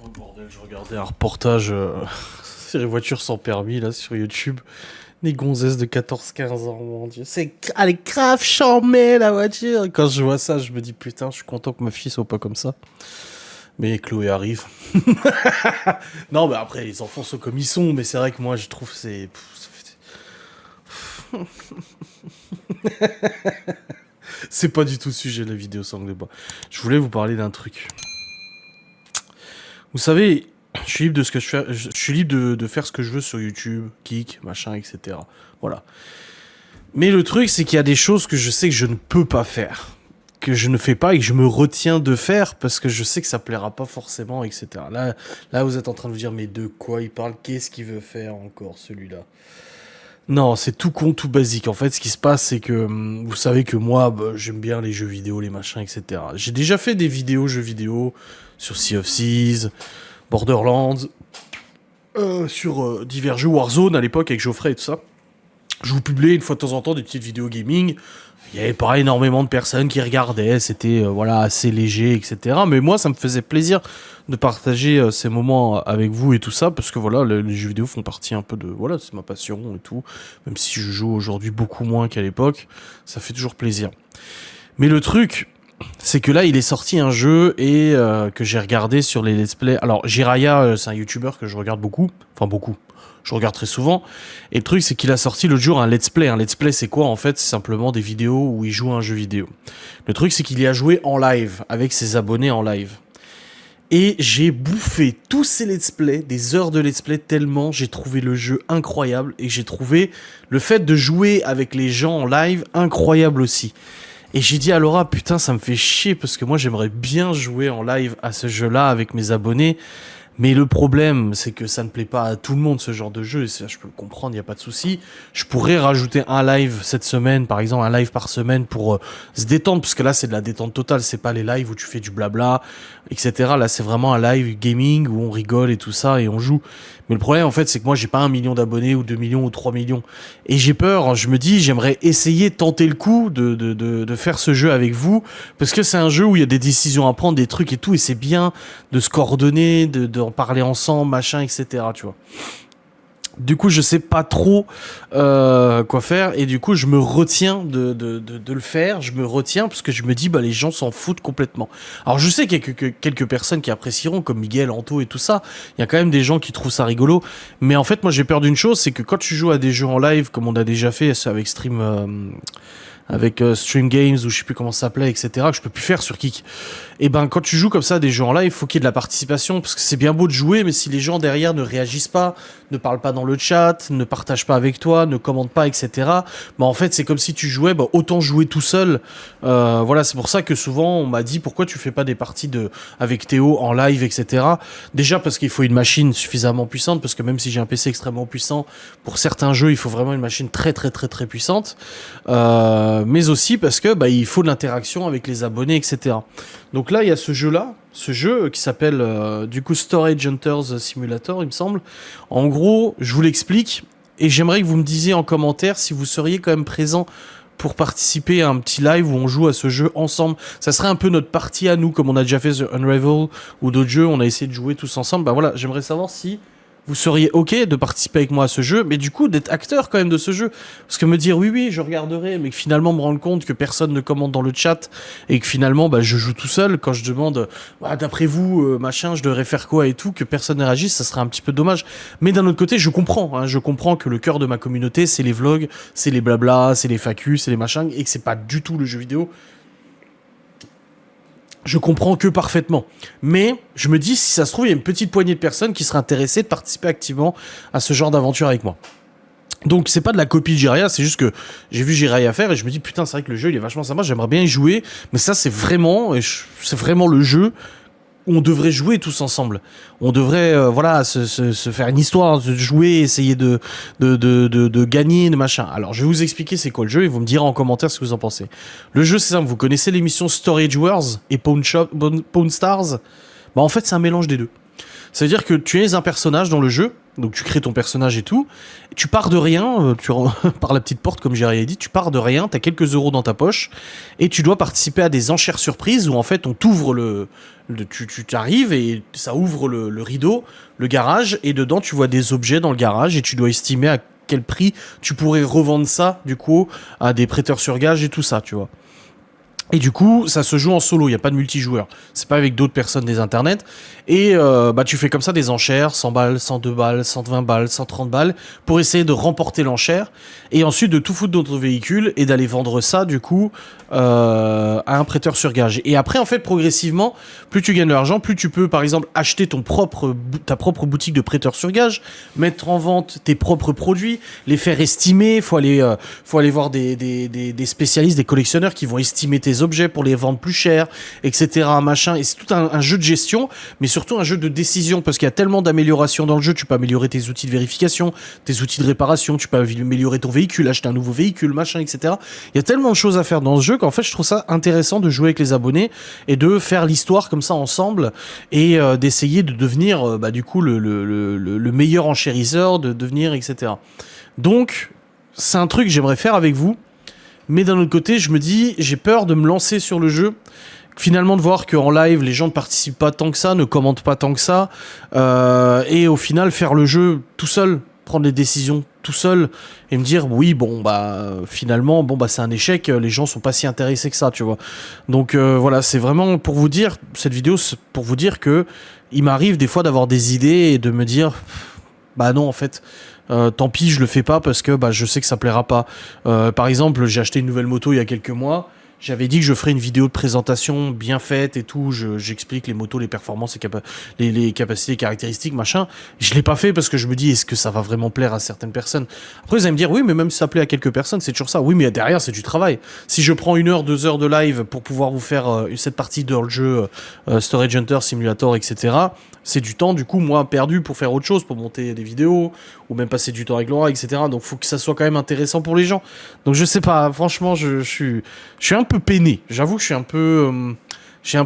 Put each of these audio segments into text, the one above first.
Oh bordel, je regardais un reportage sur les voitures sans permis là sur YouTube. Les gonzesses de 14-15 ans, mon dieu. Elle est grave charmée la voiture. Et quand je vois ça, je me dis putain, je suis content que ma fille soit pas comme ça. Mais Chloé arrive. Non, mais après, les enfants sont comme ils sont. Mais c'est vrai que moi, je trouve c'est. C'est pas du tout le sujet de la vidéo sans débat. Je voulais vous parler d'un truc. Vous savez, je suis libre de ce que je fais. Je suis libre de faire ce que je veux sur YouTube, Kik, machin, etc. Voilà. Mais le truc, c'est qu'il y a des choses que je sais que je ne peux pas faire. Que je ne fais pas et que je me retiens de faire parce que je sais que ça plaira pas forcément, etc. Là, vous êtes en train de vous dire, mais de quoi il parle? Qu'est-ce qu'il veut faire encore, celui-là? Non, c'est tout con, tout basique. En fait, ce qui se passe, c'est que vous savez que moi, bah, j'aime bien les jeux vidéo, les machins, etc. J'ai déjà fait des vidéos jeux vidéo sur Sea of Thieves, Borderlands, sur divers jeux Warzone à l'époque avec Geoffrey et tout ça. Je vous publiais une fois de temps en temps des petites vidéos gaming. Il y avait pas énormément de personnes qui regardaient, c'était voilà assez léger, etc. Mais moi, ça me faisait plaisir de partager ces moments avec vous et tout ça, parce que voilà, les jeux vidéo font partie un peu de voilà, c'est ma passion et tout. Même si je joue aujourd'hui beaucoup moins qu'à l'époque, ça fait toujours plaisir. Mais le truc, c'est que là, il est sorti un jeu et que j'ai regardé sur les let's play. Alors, Jiraya, c'est un YouTuber que je regarde beaucoup, enfin beaucoup. Je regarde très souvent. Et le truc, c'est qu'il a sorti l'autre jour un let's play. Un let's play, c'est quoi en fait? C'est simplement des vidéos où il joue à un jeu vidéo. Le truc, c'est qu'il y a joué en live, avec ses abonnés en live. Et j'ai bouffé tous ces let's play, des heures de let's play, tellement j'ai trouvé le jeu incroyable. Et j'ai trouvé le fait de jouer avec les gens en live incroyable aussi. Et j'ai dit à Laura, putain, ça me fait chier parce que moi j'aimerais bien jouer en live à ce jeu-là avec mes abonnés. Mais le problème, c'est que ça ne plaît pas à tout le monde ce genre de jeu, et ça je peux le comprendre, il n'y a pas de souci. Je pourrais rajouter un live cette semaine, par exemple un live par semaine pour se détendre, parce que là c'est de la détente totale, c'est pas les lives où tu fais du blabla, etc. Là c'est vraiment un live gaming où on rigole et tout ça, et on joue. Mais le problème en fait c'est que moi j'ai pas 1 million d'abonnés, ou 2 millions, ou 3 millions. Et j'ai peur, je me dis j'aimerais essayer de tenter le coup de faire ce jeu avec vous, parce que c'est un jeu où il y a des décisions à prendre, des trucs et tout, et c'est bien de se coordonner, d'en parler ensemble, machin, etc. Tu vois. Du coup, je sais pas trop quoi faire, et du coup, je me retiens de le faire. Je me retiens parce que je me dis, bah, les gens s'en foutent complètement. Alors, je sais qu'il y a quelques personnes qui apprécieront, comme Miguel, Anto et tout ça. Il y a quand même des gens qui trouvent ça rigolo. Mais en fait, moi, j'ai peur d'une chose, c'est que quand tu joues à des jeux en live, comme on a déjà fait avec Stream Games, ou je sais plus comment ça s'appelait, etc., que je peux plus faire sur Kik. Et ben, quand tu joues comme ça des jeux en live, il faut qu'il y ait de la participation, parce que c'est bien beau de jouer, mais si les gens derrière ne réagissent pas, ne parlent pas dans le chat, ne partagent pas avec toi, ne commentent pas, etc., bah en fait, c'est comme si tu jouais, bah, autant jouer tout seul. Voilà, c'est pour ça que souvent, on m'a dit, pourquoi tu fais pas des parties avec Théo en live, etc. Déjà parce qu'il faut une machine suffisamment puissante, parce que même si j'ai un PC extrêmement puissant, pour certains jeux, il faut vraiment une machine très, très, très, très puissante. Mais aussi parce que bah, il faut de l'interaction avec les abonnés, etc. Donc là, il y a ce jeu-là, ce jeu qui s'appelle du coup Storage Hunters Simulator, il me semble. En gros, je vous l'explique, et j'aimerais que vous me disiez en commentaire si vous seriez quand même présent pour participer à un petit live où on joue à ce jeu ensemble. Ça serait un peu notre partie à nous, comme on a déjà fait The Unravel ou d'autres jeux, on a essayé de jouer tous ensemble. Bah voilà, j'aimerais savoir si vous seriez ok de participer avec moi à ce jeu, mais du coup d'être acteur quand même de ce jeu. Parce que me dire oui oui je regarderai, mais que finalement me rendre compte que personne ne commente dans le chat, et que finalement bah, je joue tout seul, quand je demande bah, d'après vous machin je devrais faire quoi et tout, que personne ne réagisse, ça serait un petit peu dommage. Mais d'un autre côté je comprends, hein, je comprends que le cœur de ma communauté c'est les vlogs, c'est les blabla, c'est les FAQ, c'est les machins, et que c'est pas du tout le jeu vidéo. Je comprends que parfaitement. Mais je me dis, si ça se trouve, il y a une petite poignée de personnes qui seraient intéressées de participer activement à ce genre d'aventure avec moi. Donc c'est pas de la copie de Jiraya, c'est juste que j'ai vu Jiraya faire et je me dis putain c'est vrai que le jeu il est vachement sympa, j'aimerais bien y jouer, mais ça c'est vraiment le jeu où on devrait jouer tous ensemble. On devrait voilà se faire une histoire, de jouer, essayer de gagner, de machin. Alors je vais vous expliquer c'est quoi le jeu et vous me direz en commentaire ce que vous en pensez. Le jeu c'est simple, vous connaissez l'émission Storage Wars et Pawn Stars? Bah en fait c'est un mélange des deux. Ça veut dire que tu es un personnage dans le jeu, Donc tu crées ton personnage et tout. Tu pars de rien, par la petite porte comme j'ai dit, tu pars de rien, t'as quelques euros dans ta poche et tu dois participer à des enchères surprises où en fait on t'ouvre tu t'arrives et ça ouvre le rideau, le garage, et dedans tu vois des objets dans le garage et tu dois estimer à quel prix tu pourrais revendre ça du coup à des prêteurs sur gage et tout ça, tu vois. Et du coup, ça se joue en solo, il n'y a pas de multijoueur. C'est pas avec d'autres personnes des internets. Et tu fais comme ça des enchères, 100 balles, 102 balles, 120 balles, 130 balles, pour essayer de remporter l'enchère. Et ensuite de tout foutre dans ton véhicule et d'aller vendre ça, du coup, à un prêteur sur gage. Et après, en fait, progressivement, plus tu gagnes de l'argent, plus tu peux, par exemple, acheter ta propre boutique de prêteur sur gage, mettre en vente tes propres produits, les faire estimer. Faut aller voir des spécialistes, des collectionneurs qui vont estimer tes objets pour les vendre plus cher, etc. machin. Et c'est tout un jeu de gestion, mais surtout un jeu de décision, parce qu'il y a tellement d'améliorations dans le jeu. Tu peux améliorer tes outils de vérification, tes outils de réparation, tu peux améliorer ton véhicule, acheter un nouveau véhicule, machin, etc. Il y a tellement de choses à faire dans ce jeu qu'en fait je trouve ça intéressant de jouer avec les abonnés et de faire l'histoire comme ça ensemble et d'essayer de devenir du coup le meilleur enchérisseur, de devenir, etc. Donc c'est un truc que j'aimerais faire avec vous. Mais d'un autre côté, je me dis, j'ai peur de me lancer sur le jeu, finalement de voir qu'en live, les gens ne participent pas tant que ça, ne commentent pas tant que ça, et au final, faire le jeu tout seul, prendre les décisions tout seul, et me dire, oui, finalement, c'est un échec, les gens sont pas si intéressés que ça, tu vois. Donc voilà, c'est vraiment pour vous dire, cette vidéo, c'est pour vous dire que il m'arrive des fois d'avoir des idées et de me dire, non, en fait... tant pis, je le fais pas parce que je sais que ça plaira pas. Par exemple, j'ai acheté une nouvelle moto il y a quelques mois. J'avais dit que je ferais une vidéo de présentation bien faite et tout. J'explique les motos, les performances, les capacités, les caractéristiques, machin. Je l'ai pas fait parce que je me dis, est-ce que ça va vraiment plaire à certaines personnes? Après, vous allez me dire, oui, mais même si ça plaît à quelques personnes, c'est toujours ça. Oui, mais derrière, c'est du travail. Si je prends 1 heure, 2 heures de live pour pouvoir vous faire cette partie dans le jeu Storage Hunter, Simulator, etc., c'est du temps, du coup, moi, perdu pour faire autre chose, pour monter des vidéos, ou même passer du temps avec Laura, etc. Donc, faut que ça soit quand même intéressant pour les gens. Donc, je sais pas, franchement, je suis un peu peiné. J'avoue que je suis un peu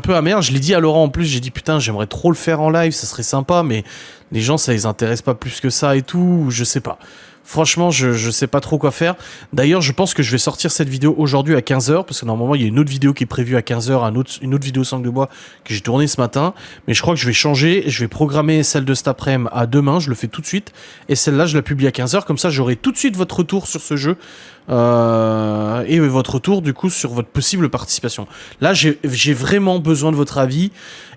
amer. Je l'ai dit à Laura en plus, j'ai dit, putain, j'aimerais trop le faire en live, ça serait sympa, mais les gens, ça les intéresse pas plus que ça et tout, je sais pas. Franchement, je sais pas trop quoi faire. D'ailleurs, je pense que je vais sortir cette vidéo aujourd'hui à 15h, parce que normalement, il y a une autre vidéo qui est prévue à 15h, une autre vidéo sangle de bois que j'ai tournée ce matin. Mais je crois que je vais changer, je vais programmer celle de cet après-midi à demain, je le fais tout de suite. Et celle-là, je la publie à 15h, comme ça, j'aurai tout de suite votre retour sur ce jeu. Et votre retour, du coup, sur votre possible participation. Là, j'ai vraiment besoin de votre avis.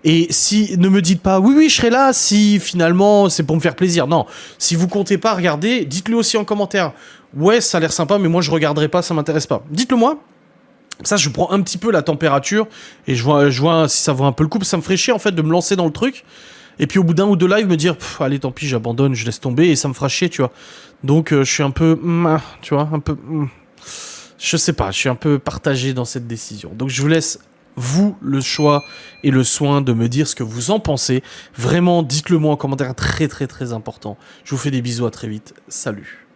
Et si, ne me dites pas, oui, je serai là, si finalement, c'est pour me faire plaisir. Non, si vous comptez pas regarder, dites-le aussi en commentaire. Ouais, ça a l'air sympa, mais moi, je regarderai pas, ça m'intéresse pas. Dites-le moi. Ça, je prends un petit peu la température et je vois si ça vaut un peu le coup. Ça me ferait chier, en fait, de me lancer dans le truc. Et puis, au bout d'un ou deux lives, me dire, allez, tant pis, j'abandonne, je laisse tomber, et ça me fera chier, tu vois. Donc, je suis un peu, tu vois, un peu, je sais pas, je suis un peu partagé dans cette décision. Donc, je vous laisse, vous, le choix et le soin de me dire ce que vous en pensez. Vraiment, dites-le moi en commentaire, très, très, très important. Je vous fais des bisous, à très vite. Salut.